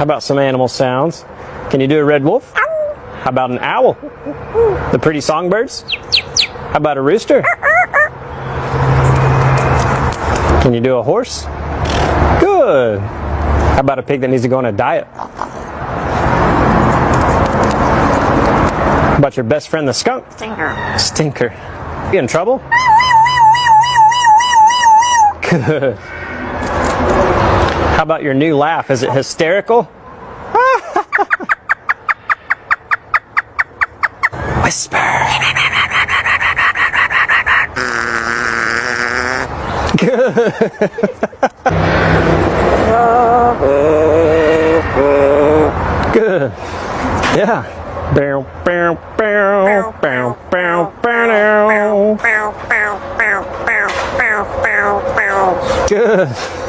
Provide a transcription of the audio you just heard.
How about some animal sounds? Can you do a red wolf? How about an owl? The pretty songbirds? How about a rooster? Can you do a horse? Good. How about a pig that needs to go on a diet? How about your best friend, the skunk? Stinker. Stinker. You in trouble? Good. How about your new laugh? Is it hysterical? Whisper. Good. Good. Yeah. Bow, bow, bow, bow, bow, bow. Good.